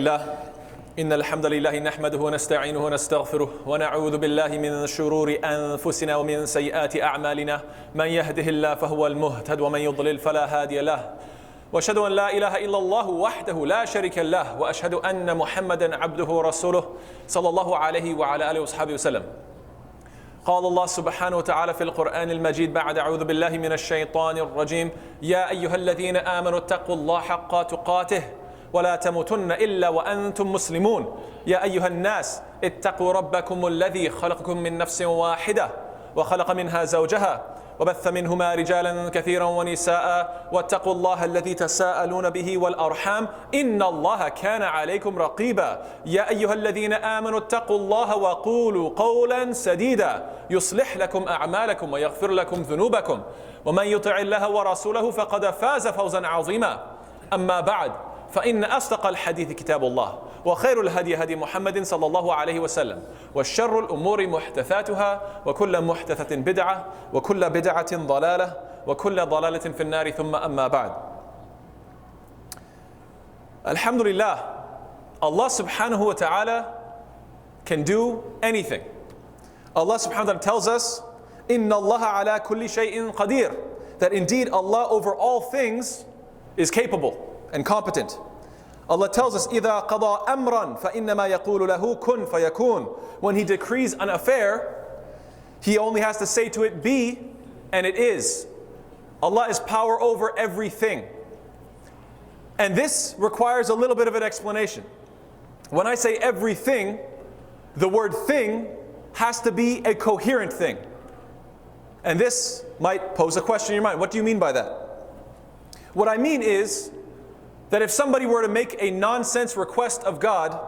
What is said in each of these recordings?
الله إن الحمد لله نحمده ونستعينه ونستغفره ونعوذ بالله من شرور أنفسنا ومن سيئات أعمالنا من يهده الله فهو المهتد ومن يضلل فلا هادي له وأشهد أن لا إله إلا الله وحده لا شريك له وأشهد أن محمدا عبده ورسوله صلى الله عليه وعلى آله وصحبه وسلم. قال الله سبحانه وتعالى في القرآن المجيد بعد أعوذ بالله من الشيطان الرجيم يا أيها الذين آمنوا اتقوا الله حق تقاته ولا تموتن إلا وأنتم مسلمون يا أيها الناس اتقوا ربكم الذي خلقكم من نفس واحدة وخلق منها زوجها وبث منهما رجالا كثيرا ونساء واتقوا الله الذي تساءلون به والأرحام إن الله كان عليكم رقيبا يا أيها الذين آمنوا اتقوا الله وقولوا قولا سديدا يصلح لكم أعمالكم ويغفر لكم ذنوبكم ومن يطع الله ورسوله فقد فاز فوزا عظيما أما بعد فإن أصدق الحديث كتاب الله وخير الهدي هدي محمد صلى الله عليه وسلم والشر الأمور محدثاتها وكل محدثة بدعة وكل بدعة ضلالة وكل ضلالة في النار ثم أما بعد. Alhamdulillah, Allah subhanahu wa ta'ala can do anything. Allah subhanahu wa ta'ala tells us Inna Allah ala kulli shay'in qadir, that indeed Allah over all things is capable and competent. Allah tells us, إِذَا قَضَى أَمْرًا فَإِنَّمَا يَقُولُ لَهُ كُنْ فَيَكُونُ. When He decrees an affair, He only has to say to it, be, and it is. Allah is power over everything. And this requires a little bit of an explanation. When I say everything, the word thing has to be a coherent thing. And this might pose a question in your mind. What do you mean by that? What I mean is, that if somebody were to make a nonsense request of God,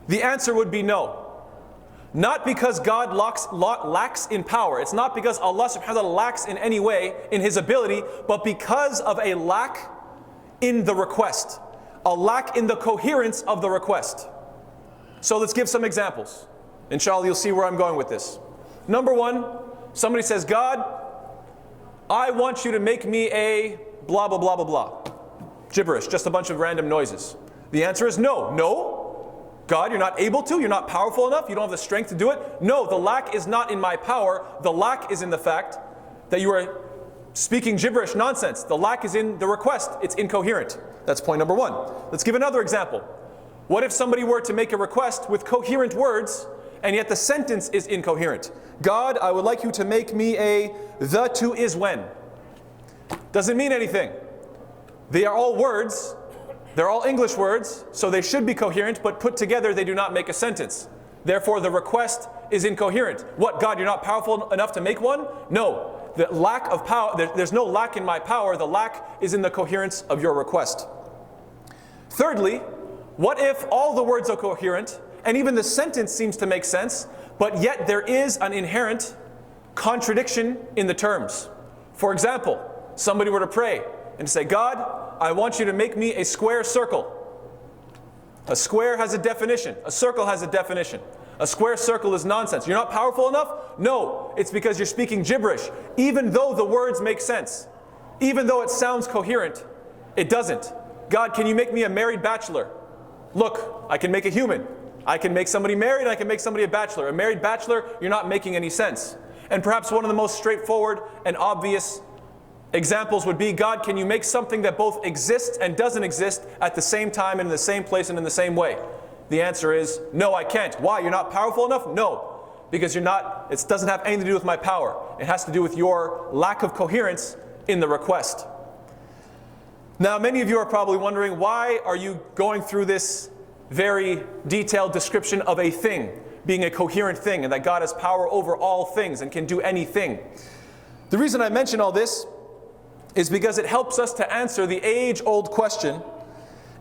the answer would be no. Not because God lacks in power. It's not because Allah subhanahu wa ta'ala lacks in any way in His ability, but because of a lack in the request. A lack in the coherence of the request. So let's give some examples. Inshallah, you'll see where I'm going with this. Number one, somebody says, God, I want you to make me a blah, blah, blah, blah, blah. Gibberish, just a bunch of random noises. The answer is no. No. God, you're not able to, you're not powerful enough, you don't have the strength to do it. No, the lack is not in my power. The lack is in the fact that you are speaking gibberish nonsense. The lack is in the request. It's incoherent. That's point number one. Let's give another example. What if somebody were to make a request with coherent words and yet the sentence is incoherent? God, I would like you to make me a the to is when. Doesn't mean anything. They are all words, they're all English words, so they should be coherent, but put together they do not make a sentence. Therefore the request is incoherent. What, God, you're not powerful enough to make one? No, the lack of power, there's no lack in my power, the lack is in the coherence of your request. Thirdly, what if all the words are coherent, and even the sentence seems to make sense, but yet there is an inherent contradiction in the terms? For example, somebody were to pray and say, God, I want you to make me a square circle. A square has a definition. A circle has a definition. A square circle is nonsense. You're not powerful enough? No, it's because you're speaking gibberish. Even though the words make sense, even though it sounds coherent, it doesn't. God, can you make me a married bachelor? Look, I can make a human. I can make somebody married, I can make somebody a bachelor. A married bachelor, you're not making any sense. And perhaps one of the most straightforward and obvious examples would be, God, can you make something that both exists and doesn't exist at the same time and in the same place and in the same way? The answer is, no, I can't. Why? You're not powerful enough? No, because you're not, it doesn't have anything to do with my power. It has to do with your lack of coherence in the request. Now, many of you are probably wondering, why are you going through this very detailed description of a thing being a coherent thing and that God has power over all things and can do anything? The reason I mention all this is because it helps us to answer the age-old question,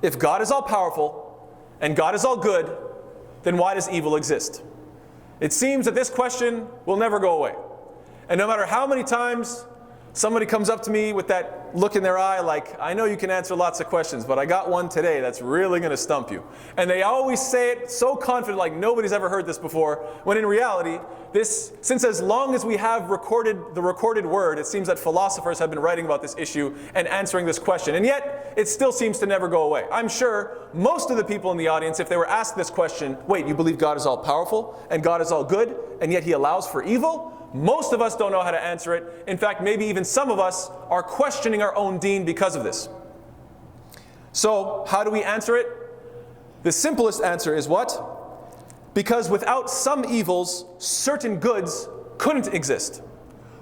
if God is all-powerful and God is all good, then why does evil exist? It seems that this question will never go away. And no matter how many times Somebody comes up to me with that look in their eye like, I know you can answer lots of questions, but I got one today that's really going to stump you. And they always say it so confident, like nobody's ever heard this before, when in reality, since as long as we have the recorded word, it seems that philosophers have been writing about this issue and answering this question. And yet, it still seems to never go away. I'm sure most of the people in the audience, if they were asked this question, wait, you believe God is all powerful and God is all good, and yet He allows for evil? Most of us don't know how to answer it. In fact, maybe even some of us are questioning our own deen because of this. So, how do we answer it? The simplest answer is what? Because without some evils, certain goods couldn't exist.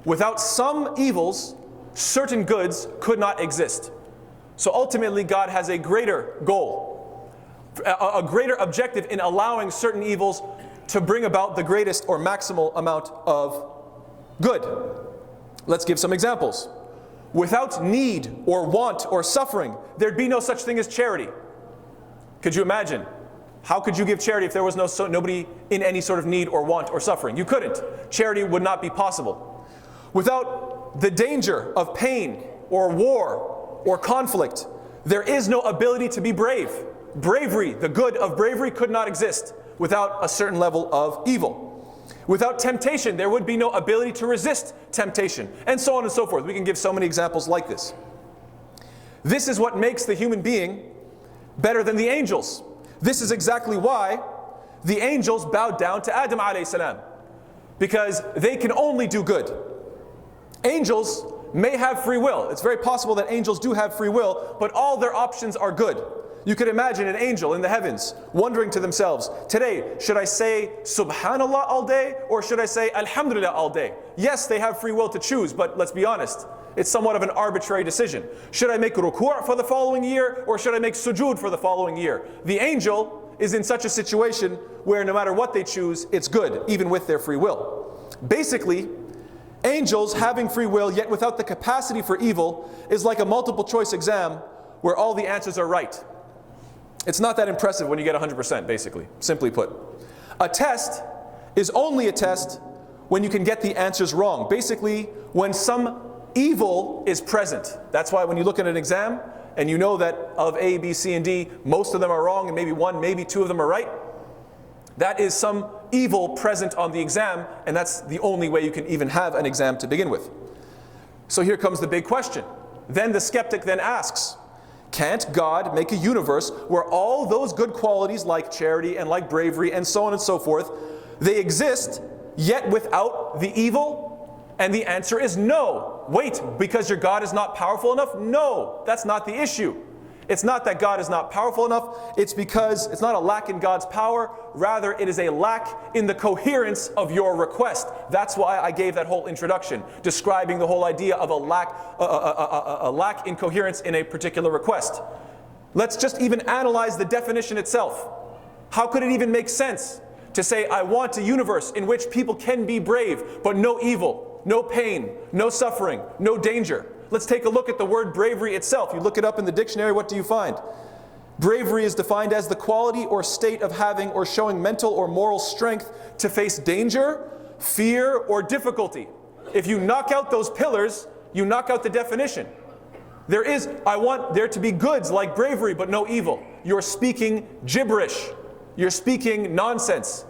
Without some evils, certain goods could not exist. So ultimately, God has a greater goal, a greater objective in allowing certain evils to bring about the greatest or maximal amount of good. Let's give some examples. Without need or want or suffering, there'd be no such thing as charity. Could you imagine? How could you give charity if there was nobody in any sort of need or want or suffering? You couldn't. Charity would not be possible. Without the danger of pain or war or conflict, there is no ability to be brave. Bravery, the good of bravery, could not exist without a certain level of evil. Without temptation, there would be no ability to resist temptation, and so on and so forth. We can give so many examples like this. This is what makes the human being better than the angels. This is exactly why the angels bowed down to Adam alayhi salam, because they can only do good. Angels may have free will. It's very possible that angels do have free will, but all their options are good. You could imagine an angel in the heavens wondering to themselves, today, should I say Subhanallah all day or should I say Alhamdulillah all day? Yes, they have free will to choose, but let's be honest, it's somewhat of an arbitrary decision. Should I make ruku' for the following year or should I make sujood for the following year? The angel is in such a situation where no matter what they choose, it's good, even with their free will. Basically, angels having free will yet without the capacity for evil is like a multiple choice exam where all the answers are right. It's not that impressive when you get 100%, basically, simply put. A test is only a test when you can get the answers wrong. Basically, when some evil is present. That's why when you look at an exam and you know that of A, B, C, and D, most of them are wrong and maybe one, maybe two of them are right, that is some evil present on the exam, and that's the only way you can even have an exam to begin with. So here comes the big question. Then the skeptic then asks, can't God make a universe where all those good qualities like charity and like bravery and so on and so forth, they exist yet without the evil? And the answer is no. Wait, because your God is not powerful enough? No, that's not the issue. It's not that God is not powerful enough, it's because it's not a lack in God's power, rather it is a lack in the coherence of your request. That's why I gave that whole introduction, describing the whole idea of a lack in coherence in a particular request. Let's just even analyze the definition itself. How could it even make sense to say, I want a universe in which people can be brave, but no evil, no pain, no suffering, no danger? Let's take a look at the word bravery itself. You look it up in the dictionary, what do you find? Bravery is defined as the quality or state of having or showing mental or moral strength to face danger, fear, or difficulty. If you knock out those pillars, you knock out the definition. I want there to be goods like bravery, but no evil. You're speaking gibberish. You're speaking nonsense.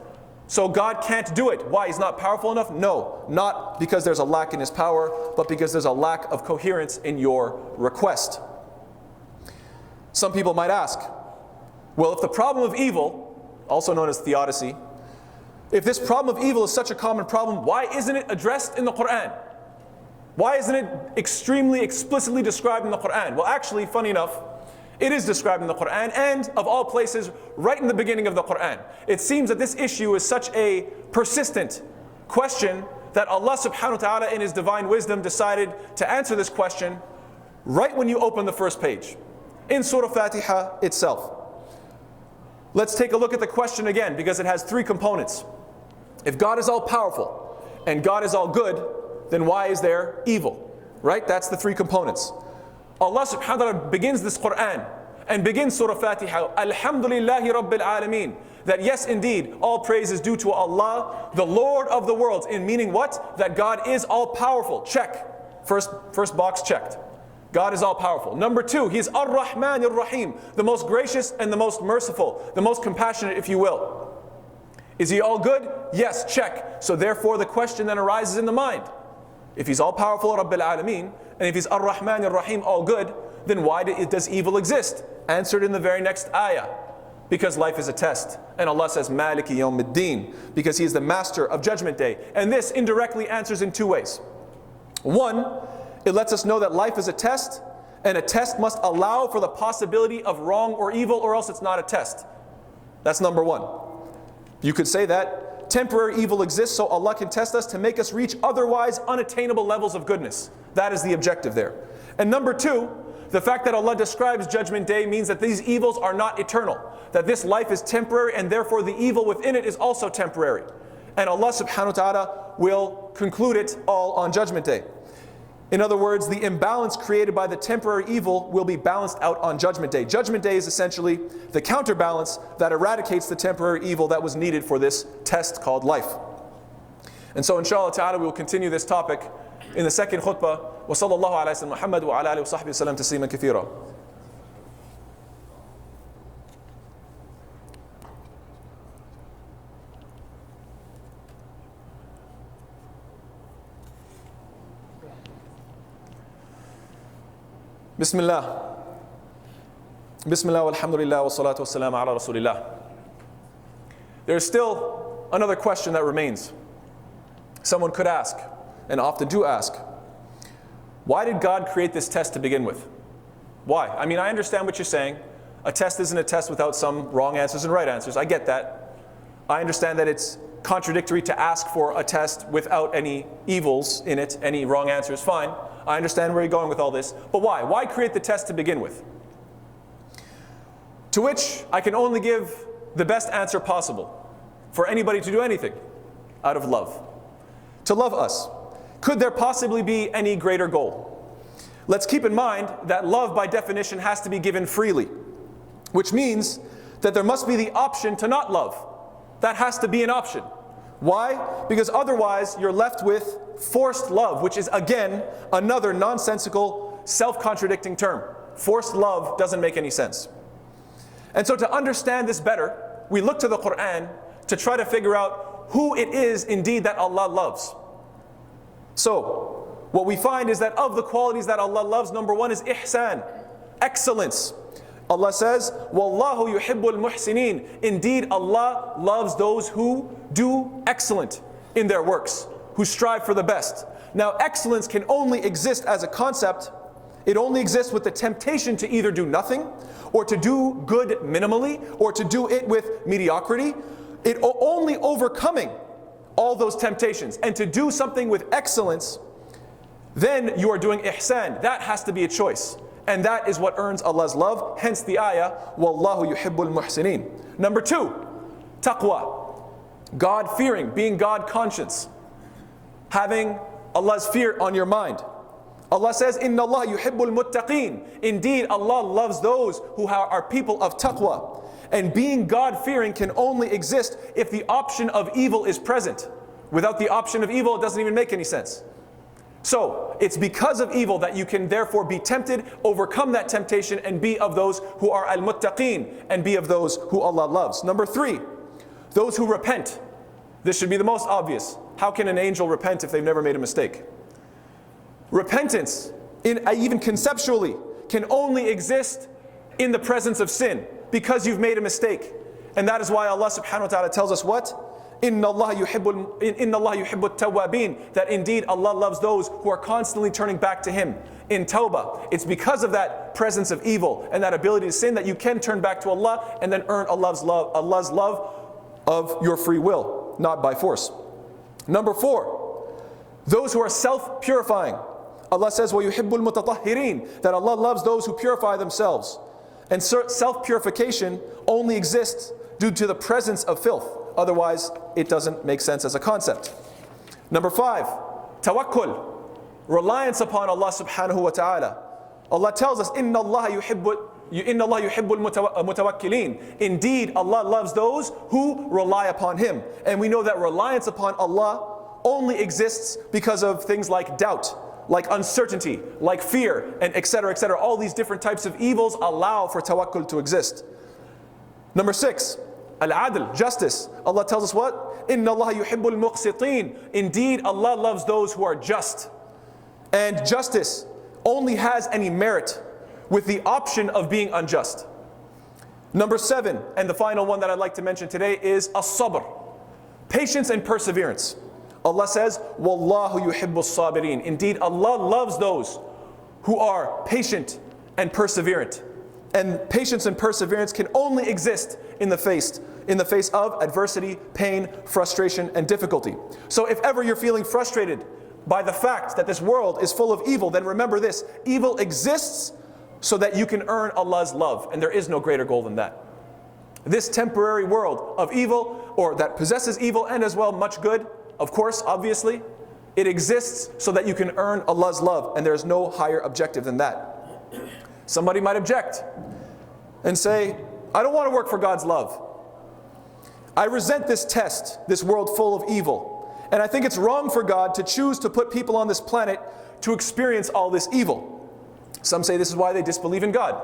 So God can't do it. Why? He's not powerful enough? No, not because there's a lack in His power, but because there's a lack of coherence in your request. Some people might ask, well, if the problem of evil, also known as theodicy, if this problem of evil is such a common problem, why isn't it addressed in the Quran? Why isn't it extremely explicitly described in the Quran? Well, actually, funny enough, it is described in the Quran, and of all places, right in the beginning of the Quran. It seems that this issue is such a persistent question that Allah subhanahu wa ta'ala in His divine wisdom decided to answer this question right when you open the first page, in Surah Fatiha itself. Let's take a look at the question again, because it has three components. If God is all powerful and God is all good, then why is there evil? Right? That's the three components. Allah subhanahu wa ta'ala begins this Quran and begins Surah Fatiha, Alhamdulillahi Rabbil Alameen. That yes, indeed, all praise is due to Allah, the Lord of the worlds. In meaning what? That God is all powerful. Check. First box checked. God is all powerful. Number two, He's Ar-Rahman Ar-Rahim, the most gracious and the most merciful, the most compassionate, if you will. Is He all good? Yes, check. So therefore the question then arises in the mind. If He's all powerful, Rabbil Alameen, and if He's Ar-Rahman Ar-Rahim, all good, then why does evil exist? Answered in the very next ayah. Because life is a test. And Allah says, Maliki Yawmiddin, because He is the master of Judgment Day. And this indirectly answers in two ways. One, it lets us know that life is a test, and a test must allow for the possibility of wrong or evil, or else it's not a test. That's number one. You could say that temporary evil exists so Allah can test us to make us reach otherwise unattainable levels of goodness. That is the objective there. And number two, the fact that Allah describes Judgment Day means that these evils are not eternal, that this life is temporary, and therefore the evil within it is also temporary. And Allah subhanahu wa ta'ala will conclude it all on Judgment Day. In other words, the imbalance created by the temporary evil will be balanced out on Judgment Day. Judgment Day is essentially the counterbalance that eradicates the temporary evil that was needed for this test called life. And so inshaAllah ta'ala we will continue this topic in the second khutbah. Wa sallallahu ala sayyidina Muhammad wa ala alihi wa sahbihi sallam tasliman kathira. Bismillah. Bismillah walhamdulillah wa salatu wa salam ala rasulillah. There is still another question that remains. Someone could ask, and often do ask, why did God create this test to begin with? Why? I mean, I understand what you're saying. A test isn't a test without some wrong answers and right answers. I get that. I understand that it's contradictory to ask for a test without any evils in it, any wrong answers. Fine. I understand where you're going with all this. But why? Why create the test to begin with? To which I can only give the best answer possible for anybody to do anything out of love. To love us. Could there possibly be any greater goal? Let's keep in mind that love by definition has to be given freely, which means that there must be the option to not love. That has to be an option. Why? Because otherwise you're left with forced love, which is again another nonsensical, self-contradicting term. Forced love doesn't make any sense. And so to understand this better, we look to the Quran to try to figure out who it is indeed that Allah loves. So, what we find is that of the qualities that Allah loves, number one is ihsan, excellence. Allah says, Wallahu yuhibbul muhsinin. Indeed, Allah loves those who do excellent in their works, who strive for the best. Now, excellence can only exist as a concept. It only exists with the temptation to either do nothing, or to do good minimally, or to do it with mediocrity. It only overcoming all those temptations and to do something with excellence, then you are doing ihsan. That has to be a choice. And that is what earns Allah's love. Hence the ayah, Wallahu yuhibbul muhsinin. Number two, taqwa. God-fearing, being God-conscious. Having Allah's fear on your mind. Allah says, Inna Allah yuhibbul muttaqeen. Indeed, Allah loves those who are people of taqwa. And being God-fearing can only exist if the option of evil is present. Without the option of evil, it doesn't even make any sense. So, it's because of evil that you can therefore be tempted, overcome that temptation, and be of those who are al-muttaqeen, and be of those who Allah loves. Number three, those who repent. This should be the most obvious. How can an angel repent if they've never made a mistake? Repentance, even conceptually, can only exist in the presence of sin, because you've made a mistake. And that is why Allah subhanahu wa ta'ala tells us what? Inna Allah yuhibbul tawwabin. That indeed Allah loves those who are constantly turning back to Him in tawbah. It's because of that presence of evil and that ability to sin that you can turn back to Allah and then earn Allah's love of your free will, not by force. Number four, those who are self-purifying. Allah says, وَيُحِبُّ الْمُتَطَهِّرِينَ. That Allah loves those who purify themselves. And self-purification only exists due to the presence of filth. Otherwise, it doesn't make sense as a concept. Number five, tawakkul, reliance upon Allah subhanahu wa ta'ala. Allah tells us, Inna Allah yuhibbul mutawakkilin. Indeed, Allah loves those who rely upon Him. And we know that reliance upon Allah only exists because of things like doubt. like uncertainty, like fear, and etc., etc. All these different types of evils allow for tawakkul to exist. Number 6, al-adl, justice. Allah tells us what? Inna Allah yuhibbul muqsitin. Indeed, Allah loves those who are just. And justice only has any merit with the option of being unjust. Number 7, and the final one that I'd like to mention today is as-sabr, patience and perseverance. Allah says, Wallahu yuhibbus sabirin. Indeed, Allah loves those who are patient and perseverant. And patience and perseverance can only exist in the face of adversity, pain, frustration, and difficulty. So if ever you're feeling frustrated by the fact that this world is full of evil, then remember this: evil exists so that you can earn Allah's love, and there is no greater goal than that. This temporary world of evil, or that possesses evil and as well much good, of course, obviously, it exists so that you can earn Allah's love, and there's no higher objective than that. Somebody might object and say, I don't want to work for God's love. I resent this test, this world full of evil, and I think it's wrong for God to choose to put people on this planet to experience all this evil. Some say this is why they disbelieve in God.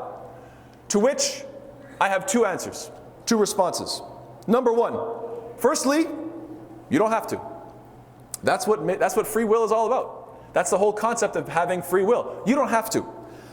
To which I have 2 answers, 2 responses. Number 1, firstly, you don't have to. That's what free will is all about. That's the whole concept of having free will. You don't have to.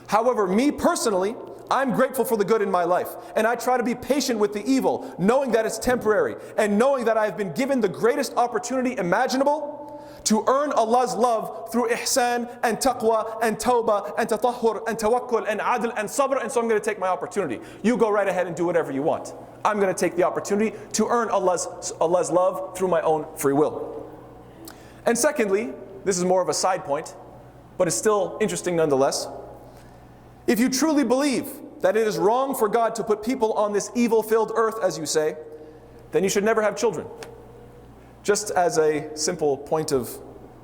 However, me personally, I'm grateful for the good in my life, and I try to be patient with the evil, knowing that it's temporary, and knowing that I've been given the greatest opportunity imaginable to earn Allah's love through ihsan and taqwa and tawbah and tatahhur and tawakkul and adl and sabr, and so I'm going to take my opportunity. You go right ahead and do whatever you want. I'm going to take the opportunity to earn Allah's love through my own free will. And secondly, this is more of a side point, but it's still interesting nonetheless. If you truly believe that it is wrong for God to put people on this evil-filled earth, as you say, then you should never have children. Just as a simple point of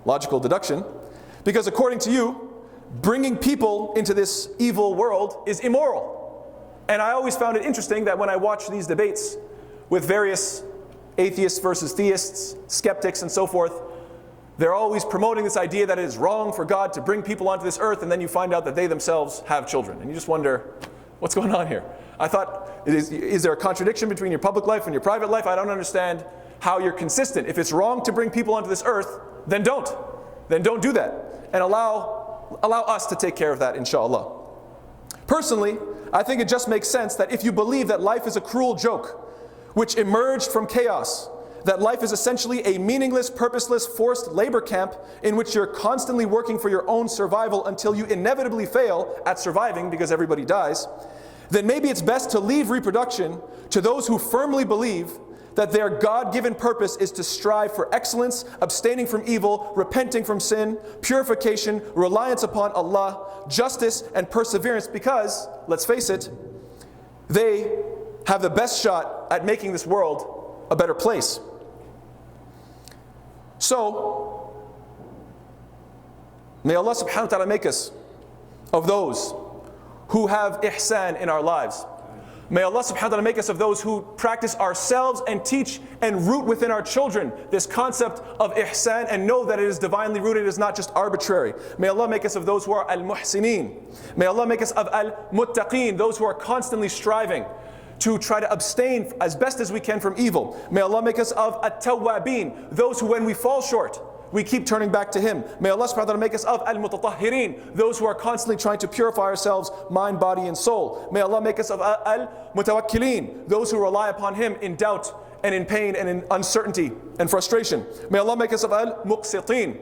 logical deduction, because according to you, bringing people into this evil world is immoral. And I always found it interesting that when I watch these debates with various atheists versus theists, skeptics and so forth, they're always promoting this idea that it is wrong for God to bring people onto this earth, and then you find out that they themselves have children. And you just wonder, what's going on here? I thought, is there a contradiction between your public life and your private life? I don't understand how you're consistent. If it's wrong to bring people onto this earth, then don't. Then don't do that. And allow us to take care of that, inshaAllah. Personally, I think it just makes sense that if you believe that life is a cruel joke, which emerged from chaos, that life is essentially a meaningless, purposeless, forced labor camp in which you're constantly working for your own survival until you inevitably fail at surviving because everybody dies, then maybe it's best to leave reproduction to those who firmly believe that their God-given purpose is to strive for excellence, abstaining from evil, repenting from sin, purification, reliance upon Allah, justice, and perseverance, because, let's face it, they have the best shot at making this world a better place. So, may Allah subhanahu wa ta'ala make us of those who have ihsan in our lives. May Allah subhanahu wa ta'ala make us of those who practice ourselves and teach and root within our children this concept of ihsan, and know that it is divinely rooted, it is not just arbitrary. May Allah make us of those who are al-muhsineen. May Allah make us of al-muttaqeen, those who are constantly striving to try to abstain as best as we can from evil. May Allah make us of at-tawwabin, those who when we fall short, we keep turning back to Him. May Allah subhanahu wa ta'ala make us of al-mutatahhirin, those who are constantly trying to purify ourselves, mind, body, and soul. May Allah make us of al-mutawakkilin, those who rely upon Him in doubt and in pain and in uncertainty and frustration. May Allah make us of al-muqsitin,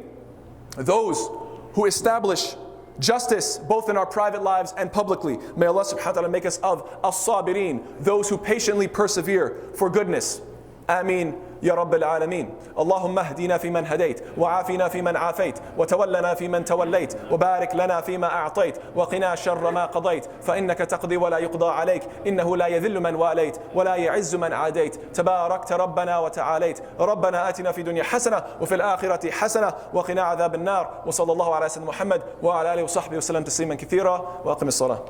those who establish justice both in our private lives and publicly. May Allah subhanahu wa ta'ala make us of as-sabirin, those who patiently persevere for goodness. Ameen. يا رب العالمين. اللهم اهدنا فيمن هديت وعافنا فيمن عافيت وتولنا فيمن توليت وبارك لنا فيما أعطيت وقنا شر ما قضيت فإنك تقضي ولا يقضى عليك إنه لا يذل من واليت ولا يعز من عاديت تباركت ربنا وتعاليت ربنا آتنا في الدنيا حسنة وفي الآخرة حسنة وقنا عذاب النار وصلى الله على سيدنا محمد وعلى آله وصحبه وسلم تسليما كثيرا وأقم الصلاة.